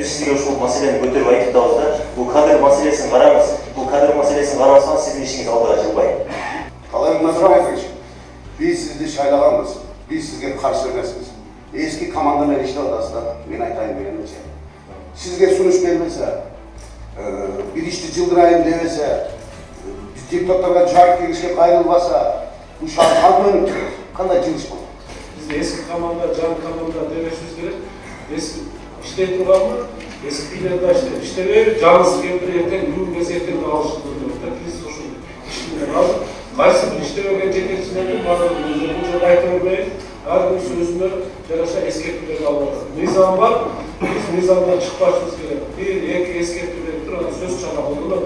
biz sizge ушул маселени көтөрүп айтып атабыз да. Бул кадр маселесин караңыз. Бул кадр маселесин карасаңыз сиздин ишиңиз алга жылбайт. Kalay Nazarbayevич, biz sizni şaylaganmız, biz sizge karşı emesmiz. Eski komandalar işte odasında, men aytayım degenimce. Sizge sunuş vermese, bir işte cıldırayım demese, депутаттарға жарық кеңеске қайрылбаса, бұл шар қандай қандай жұмыс бұл? Biz eski komanda, can komanda demesimiz gerek. Eski işley turganmı? Eski bilerde işley canınızı keltirerken, ürün gezetten de alıştırdık. Biz şu işlemler aldık. Qaysi bir işlemegen жетекчилердин баардыгы бул жерде айта бербейин. Ар бир сөзүнө жараша эскертүүлөрдү алып атат. Мыйзам бар, биз мыйзамдан чыкпашыбыз керек. Бир, эки эскертүү берип туруп, анан сөз чара колдонот.